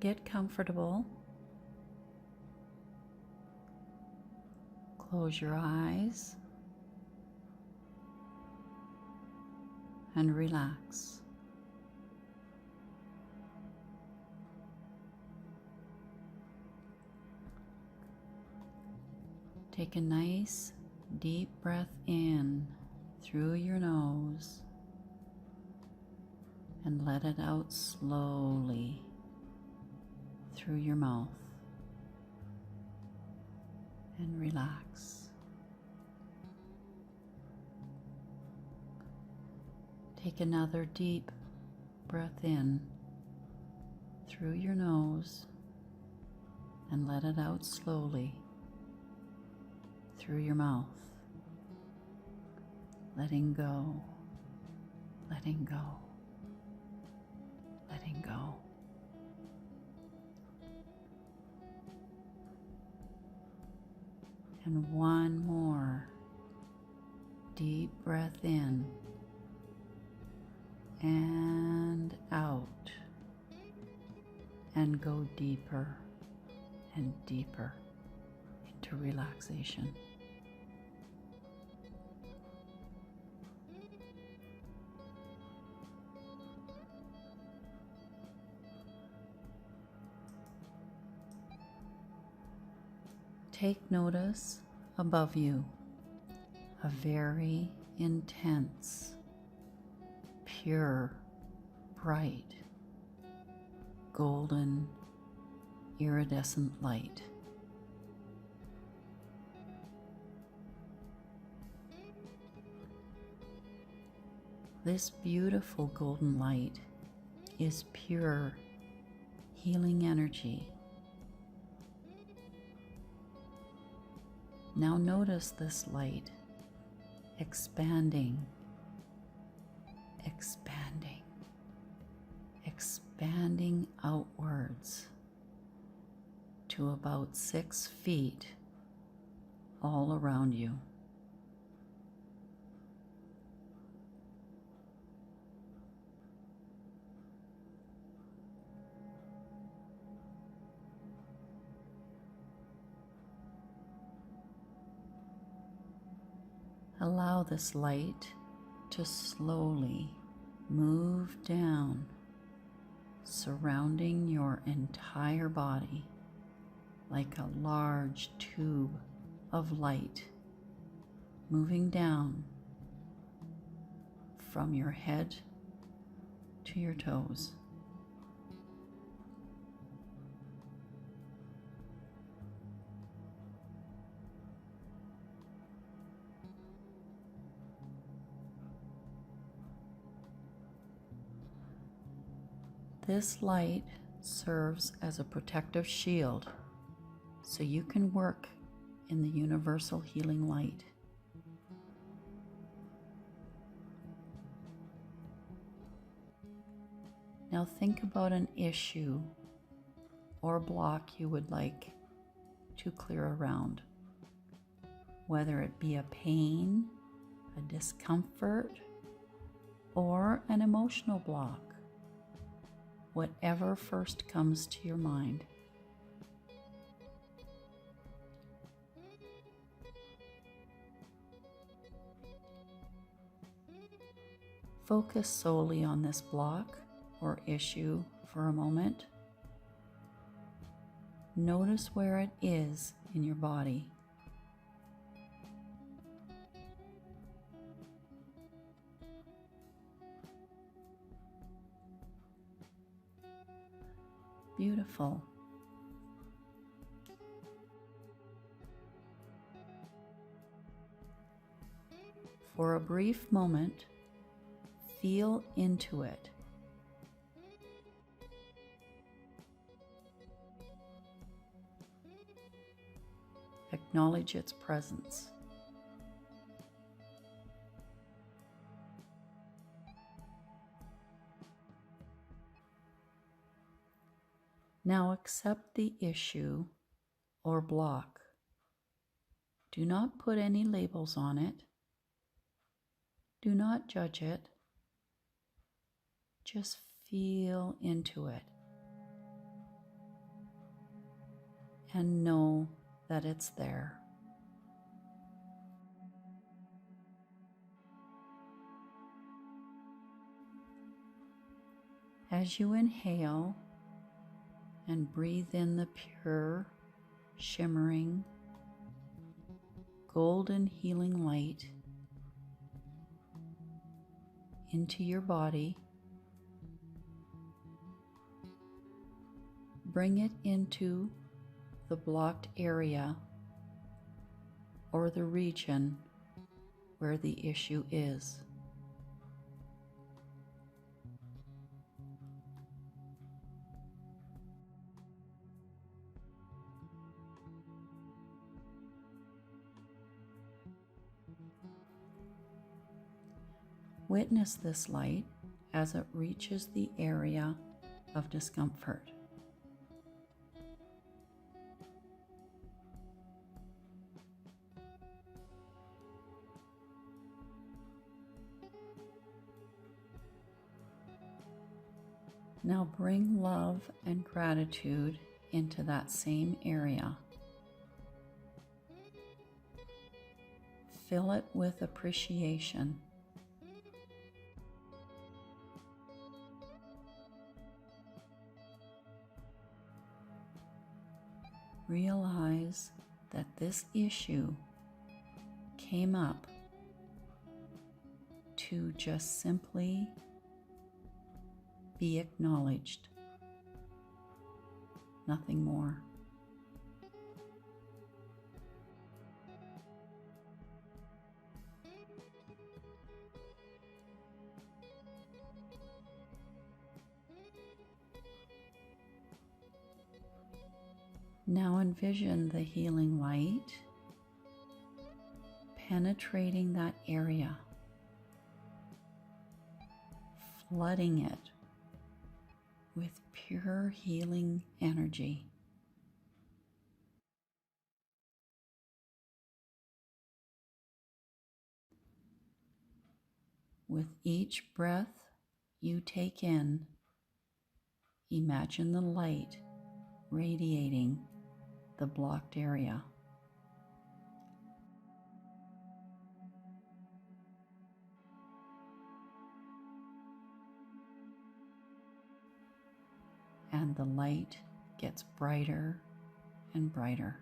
get comfortable. Close your eyes and relax. Take a nice deep breath in through your nose and let it out slowly through your mouth, and relax. Take another deep breath in through your nose and let it out slowly through your mouth. Letting go, letting go, letting go. And one more deep breath in and out, and go deeper and deeper into relaxation. Take notice above you, a very intense, pure, bright, golden, iridescent light. This beautiful golden light is pure, healing energy. Now notice this light expanding, expanding, expanding outwards to about 6 feet all around you. Allow this light to slowly move down, surrounding your entire body like a large tube of light, moving down from your head to your toes. This light serves as a protective shield, so you can work in the universal healing light. Now think about an issue or block you would like to clear around, whether it be a pain, a discomfort, or an emotional block. Whatever first comes to your mind. Focus solely on this block or issue for a moment. Notice where it is in your body. Beautiful. For a brief moment, feel into it. Acknowledge its presence. Now accept the issue or block. Do not put any labels on it. Do not judge it. Just feel into it. and know that it's there. As you inhale and breathe in the pure, shimmering, golden healing light into your body, bring it into the blocked area or the region where the issue is. Witness this light as it reaches the area of discomfort. Now bring love and gratitude into that same area. Fill it with appreciation. Realize that this issue came up to just simply be acknowledged, nothing more. Now envision the healing light penetrating that area, flooding it with pure healing energy. With each breath you take in, imagine the light radiating the blocked area. And the light gets brighter and brighter.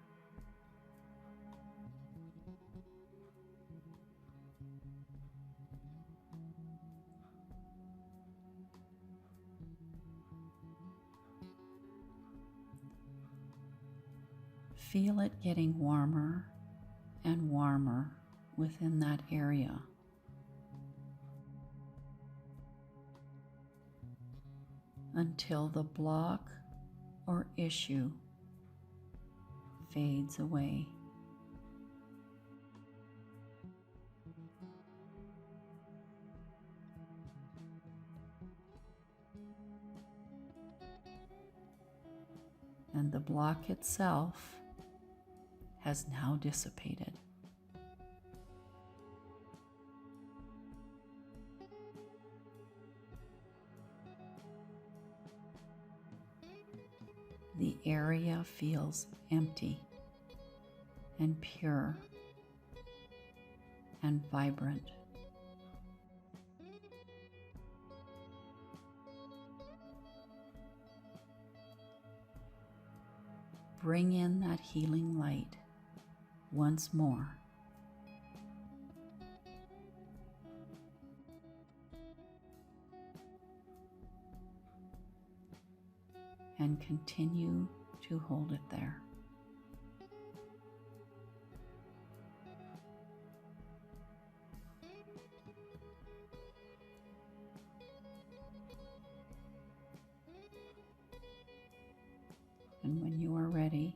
Feel it getting warmer and warmer within that area. Until the block or issue fades away. And the block itself has now dissipated. The area feels empty and pure and vibrant. Bring in that healing light once more. And continue to hold it there. And when you are ready,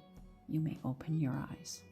you may open your eyes.